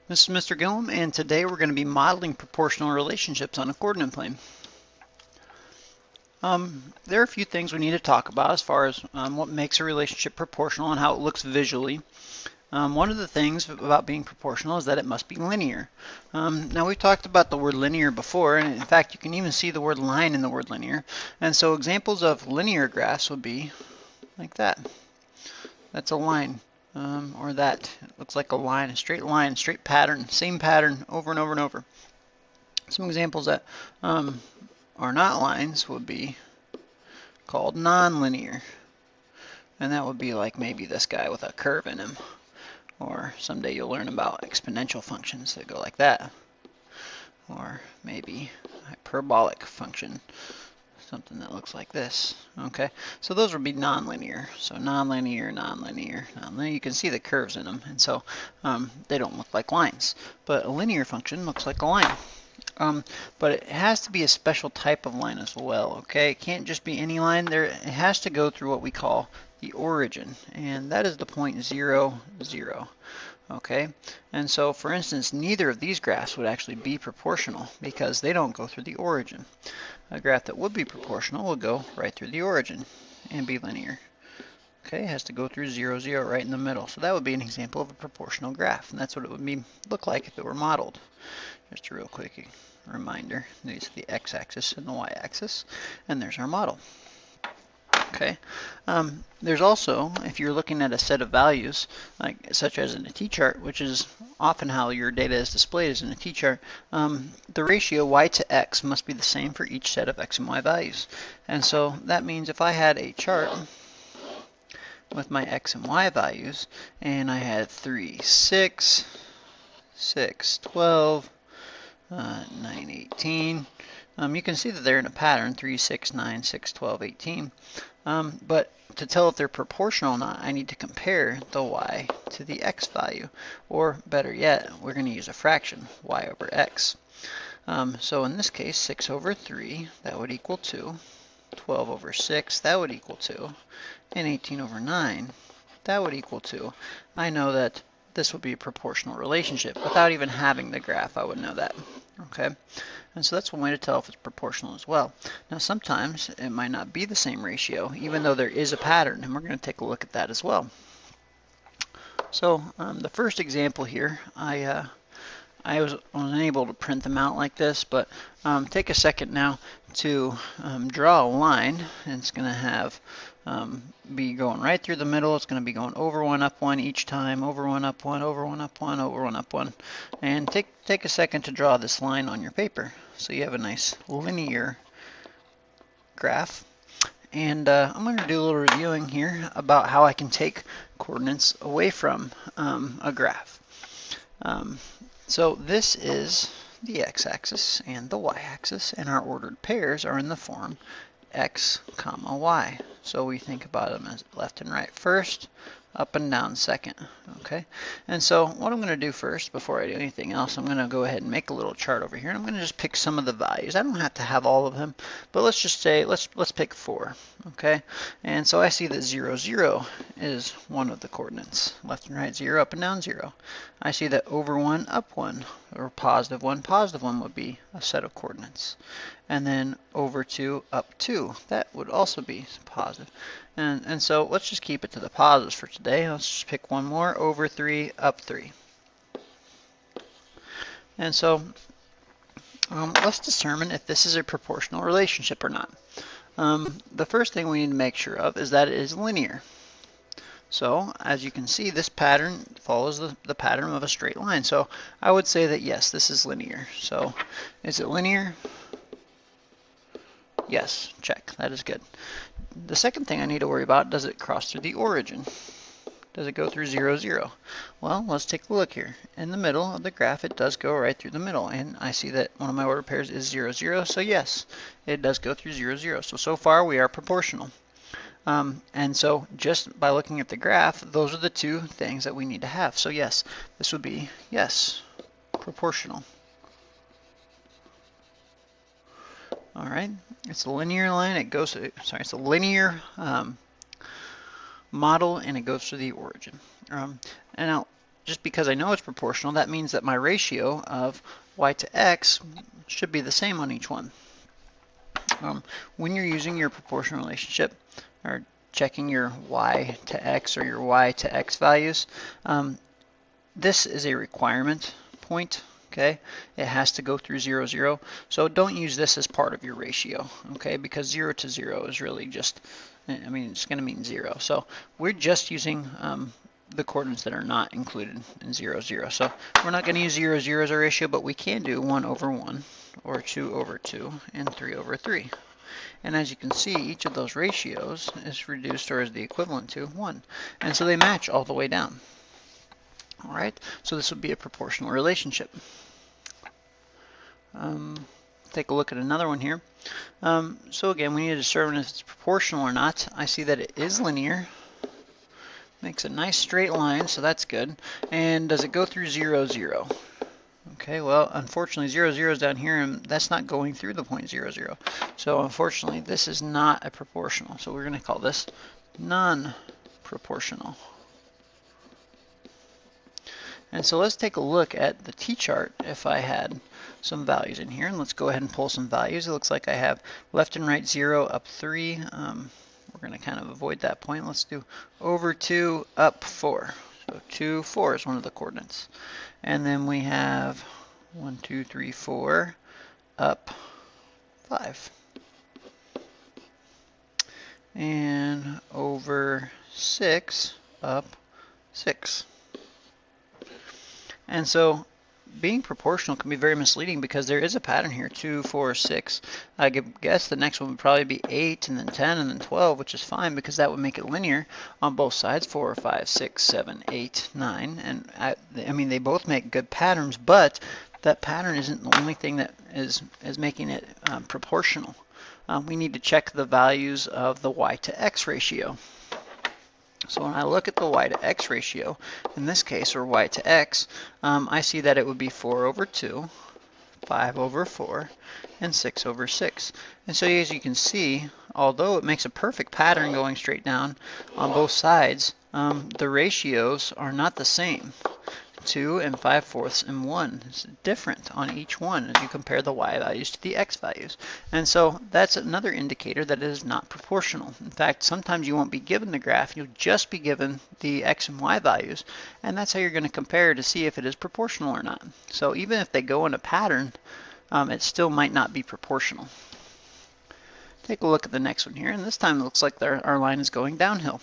This is Mr. Gillum, and today we're going to be modeling proportional relationships on a coordinate plane. There are a few things we need to talk about as far as what makes a relationship proportional and how it looks visually. One of the things about being proportional is that it must be linear. Now we've talked about the word linear before, and in fact you can even see the word line in the word linear. And so examples of linear graphs would be like that. That's a line. Or that. It looks like a line, straight pattern, same pattern over and over and over. Some examples that are not lines would be called nonlinear. And that would be like maybe this guy with a curve in him. Or someday you'll learn about exponential functions that go like that. Or maybe hyperbolic function, something that looks like this. Okay, so those would be nonlinear. So nonlinear, nonlinear, nonlinear. You can see the curves in them, and so they don't look like lines. But a linear function looks like a line. But it has to be a special type of line as well. Okay, it can't just be any line. It has to go through what we call the origin, and that is the point 0, 0. Okay, and so for instance, neither of these graphs would actually be proportional because they don't go through the origin. A graph that would be proportional would go right through the origin and be linear. Okay, it has to go through 0, 0 right in the middle. So that would be an example of a proportional graph, and that's what it would look like if it were modeled. Just a real quick reminder, these are the x-axis and the y-axis, and there's our model. Okay. There's also, if you're looking at a set of values, such as in a t-chart, which is often how your data is displayed is in a t-chart, the ratio y to x must be the same for each set of x and y values. And so that means if I had a chart with my x and y values, and I had 3, 6, 6, 12, 9, 18, you can see that they're in a pattern, 3, 6, 9, 6, 12, 18. But to tell if they're proportional or not, I need to compare the y to the x value. Or better yet, we're going to use a fraction, y over x. So in this case, 6 over 3, that would equal 2. 12 over 6, that would equal 2. And 18 over 9, that would equal 2. I know that this would be a proportional relationship. Without even having the graph, I would know that. Okay, and so that's one way to tell if it's proportional as well. Now sometimes it might not be the same ratio, even though there is a pattern, and we're going to take a look at that as well. So the first example here, I was unable to print them out like this, but take a second now to draw a line, and it's going to have be going right through the middle. It's going to be going over 1, up 1 each time, over 1, up 1, over 1, up 1, over 1, up 1. And take a second to draw this line on your paper so you have a nice linear graph. And I'm going to do a little reviewing here about how I can take coordinates away from a graph. So this is the x-axis and the y-axis, and our ordered pairs are in the form x, comma, y. So we think about them as left and right first, up and down second. Okay, and so what I'm going to do first, before I do anything else, I'm going to go ahead and make a little chart over here, and I'm going to just pick some of the values. I don't have to have all of them, but let's just say, let's pick 4. Okay, and so I see that 0, 0 is one of the coordinates. Left and right 0, up and down 0. I see that over 1, up 1, or positive 1 would be a set of coordinates. And then over 2, up 2, that would also be positive. And so let's just keep it to the positives for today. Let's just pick one more, over 3, up 3. And so let's determine if this is a proportional relationship or not. The first thing we need to make sure of is that it is linear. So as you can see, this pattern follows the pattern of a straight line. So I would say that yes, this is linear. So is it linear? Yes, check. That is good. The second thing I need to worry about, does it cross through the origin? Does it go through 0, 0? Well, let's take a look here. In the middle of the graph, it does go right through the middle, and I see that one of my ordered pairs is 0, 0, so yes, it does go through 0, 0. So far we are proportional. And so just by looking at the graph, those are the two things that we need to have. So yes, this would be, yes, proportional. All right, it's a linear line. It goes, sorry, it's a linear model, and it goes to the origin. And now, just because I know it's proportional, that means that my ratio of y to x should be the same on each one. When you're using your proportional relationship, or checking your y to x or your y to x values, this is a requirement point. Okay, it has to go through 0, 0. So don't use this as part of your ratio, okay, because 0 to 0 is really just, I mean, it's going to mean 0. So we're just using the coordinates that are not included in 0, 0. So we're not going to use 0, 0 as our ratio, but we can do 1 over 1, or 2 over 2, and 3 over 3. And as you can see, each of those ratios is reduced or is the equivalent to 1. And so they match all the way down. All right, so this would be a proportional relationship. Take a look at another one here. So again, we need to determine if it's proportional or not. I see that it is linear. Makes a nice straight line, so that's good. And does it go through 0, 0? Okay, well, unfortunately, 0, 0 is down here, and that's not going through the point 0, 0. So unfortunately, this is not a proportional. So we're going to call this non-proportional. And so let's take a look at the t-chart if I had some values in here. And let's go ahead and pull some values. It looks like I have left and right 0, up 3. We're going to kind of avoid that point. Let's do over 2, up 4. So 2, 4 is one of the coordinates. And then we have 1, 2, 3, 4, up 5. And over 6, up 6. And so being proportional can be very misleading because there is a pattern here, 2, 4, 6. I guess the next one would probably be 8, and then 10, and then 12, which is fine because that would make it linear on both sides, 4, 5, 6, 7, 8, 9. And I mean, they both make good patterns, but that pattern isn't the only thing that is making it proportional. We need to check the values of the y to x ratio. So when I look at the y to x ratio, in this case, or y to x, I see that it would be 4 over 2, 5 over 4, and 6 over 6. And so as you can see, although it makes a perfect pattern going straight down on both sides, the ratios are not the same. 2 and 5/4 and 1. It's different on each one as you compare the y values to the x values. And so that's another indicator that it is not proportional. In fact, sometimes you won't be given the graph, you'll just be given the x and y values, and that's how you're going to compare to see if it is proportional or not. So even if they go in a pattern, it still might not be proportional. Take a look at the next one here, and this time it looks like our line is going downhill.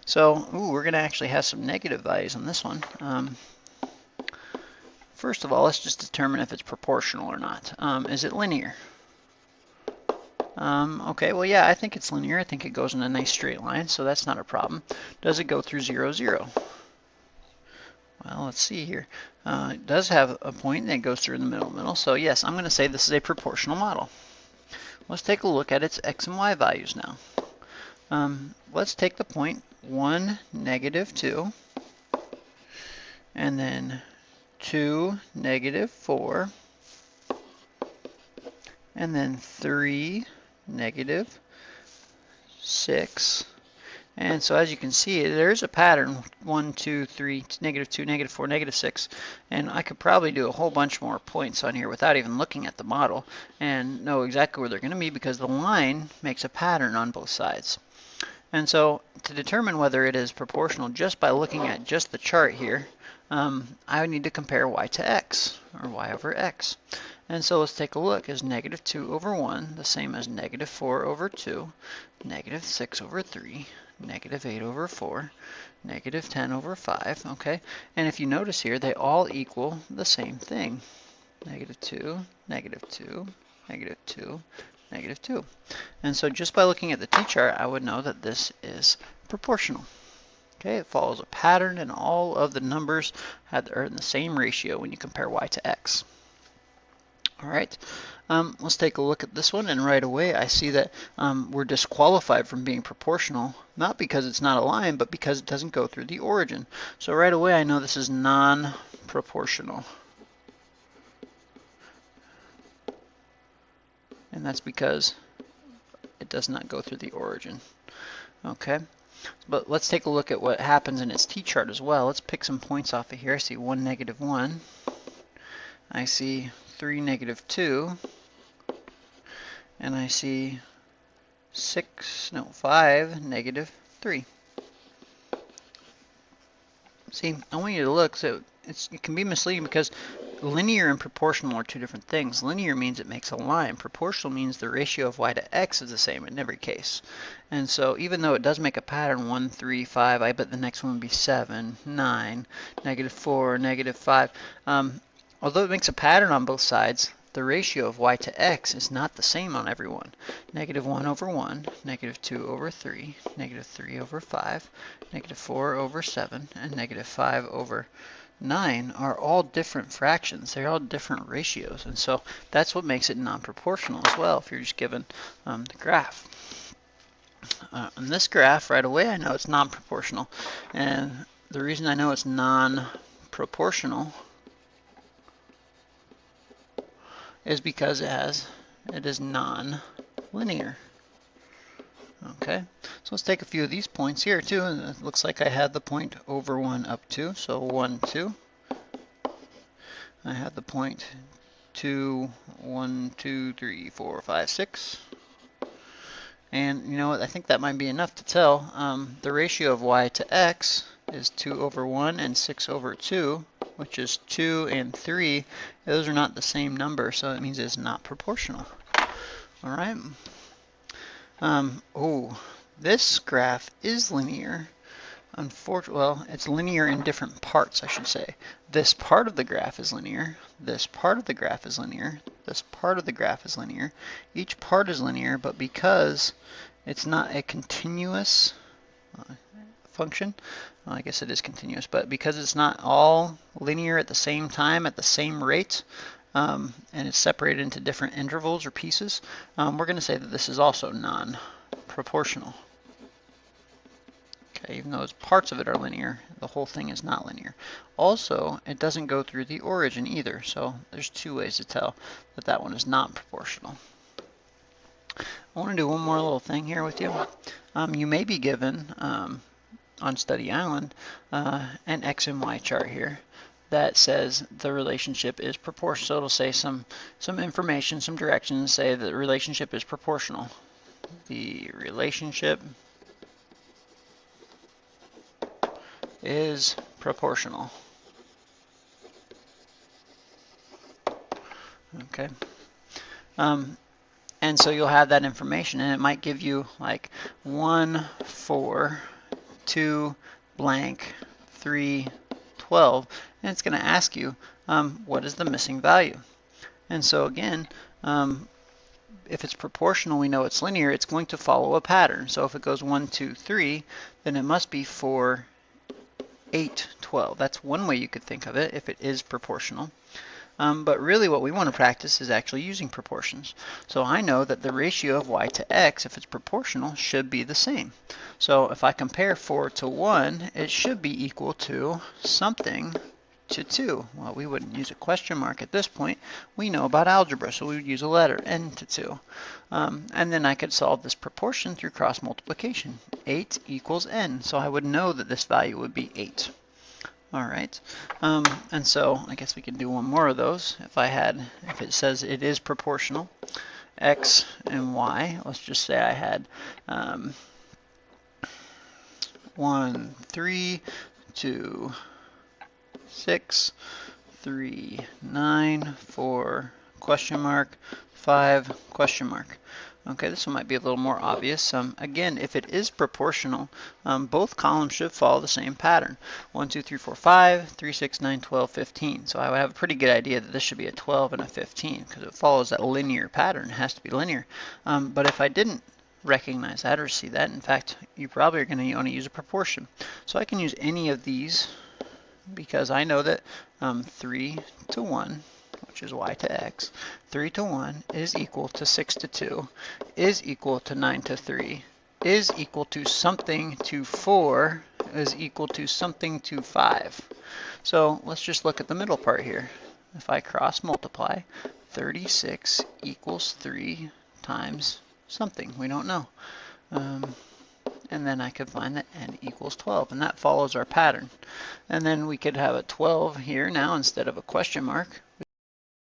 So we're going to actually have some negative values on this one. First of all, let's just determine if it's proportional or not. Is it linear? Okay, well, yeah, I think it's linear. I think it goes in a nice straight line, so that's not a problem. Does it go through 0, 0? Well, let's see here. It does have a point that goes through in the middle. So yes, I'm going to say this is a proportional model. Let's take a look at its x and y values now. Let's take the point 1, negative 2, and then 2, negative 4, and then 3, negative 6. And so as you can see, there's a pattern, 1, 2, 3, negative 2, negative 4, negative 6. And I could probably do a whole bunch more points on here without even looking at the model and know exactly where they're going to be because the line makes a pattern on both sides. And so to determine whether it is proportional just by looking at just the chart here, I would need to compare y to x, or y over x. And so let's take a look. Is negative 2 over 1 the same as negative 4 over 2, negative 6 over 3, negative 8 over 4, negative 10 over 5, okay? And if you notice here, they all equal the same thing. Negative 2, negative 2, negative 2, negative 2. And so just by looking at the t-chart, I would know that this is proportional. Okay, it follows a pattern, and all of the numbers are in the same ratio when you compare y to x. All right, let's take a look at this one, and right away I see that we're disqualified from being proportional, not because it's not a line, but because it doesn't go through the origin. So right away I know this is non-proportional. And that's because it does not go through the origin. Okay. But let's take a look at what happens in its t-chart as well. Let's pick some points off of here. I see 1, -1. I see 3, -2. And I see 5, -3. See, I want you to look. So it can be misleading because linear and proportional are two different things. Linear means it makes a line. Proportional means the ratio of y to x is the same in every case. And so even though it does make a pattern, 1, 3, 5, I bet the next one would be 7, 9, -4, -5. Although it makes a pattern on both sides, the ratio of y to x is not the same on every one. -1/1, -2/3, -3/5, -4/7, and -5/9 are all different fractions. They're all different ratios. And so that's what makes it non-proportional as well if you're just given the graph. On this graph, right away, I know it's non-proportional. And the reason I know it's non-proportional is because it is non-linear. Okay, so let's take a few of these points here too, and it looks like I had the point over 1 up 2, so 1, 2. I had the point 2, 1, 2, 3, 4, 5, 6. And you know what, I think that might be enough to tell. The ratio of y to x is 2/1 and 6/2, which is 2 and 3. Those are not the same number, so it means it's not proportional. All right. This graph is linear. Well, it's linear in different parts, I should say. This part of the graph is linear. This part of the graph is linear. This part of the graph is linear. Each part is linear, but because it's not a continuous function, well, I guess it is continuous, but because it's not all linear at the same time at the same rate, and it's separated into different intervals or pieces, we're going to say that this is also non-proportional. Okay, even though parts of it are linear, the whole thing is not linear. Also, it doesn't go through the origin either, so there's two ways to tell that that one is not proportional. I want to do one more little thing here with you. You may be given, on Study Island, an X and Y chart here that says the relationship is proportional. So it'll say some information, some directions, say that the relationship is proportional. The relationship is proportional. Okay. And so you'll have that information, and it might give you like 1, 4, 2, blank, 3, 12, and it's going to ask you what is the missing value. And so again, if it's proportional, we know it's linear, it's going to follow a pattern. So if it goes 1, 2, 3, then it must be 4, 8, 12. That's one way you could think of it if it is proportional. But really what we want to practice is actually using proportions. So I know that the ratio of y to x, if it's proportional, should be the same. So if I compare 4 to 1, it should be equal to something to 2. Well, we wouldn't use a question mark at this point. We know about algebra, so we would use a letter, n to 2. And then I could solve this proportion through cross multiplication. 8 equals n, so I would know that this value would be 8. All right, and so I guess we can do one more of those. If it says it is proportional, x and y, let's just say I had 1, 3, 2, 6, 3, 9, 4, question mark, 5, question mark. Okay, this one might be a little more obvious. Again, if it is proportional, both columns should follow the same pattern. 1, 2, 3, 4, 5, 3, 6, 9, 12, 15. So I would have a pretty good idea that this should be a 12 and a 15 because it follows that linear pattern. It has to be linear. But if I didn't recognize that or see that, in fact, you probably are going to want to use a proportion. So I can use any of these because I know that 3 to 1, which is y to x, 3 to 1 is equal to 6 to 2, is equal to 9 to 3, is equal to something to 4, is equal to something to 5. So let's just look at the middle part here. If I cross multiply, 36 equals 3 times something. We don't know. and then I could find that n equals 12, and that follows our pattern. And then we could have a 12 here now instead of a question mark.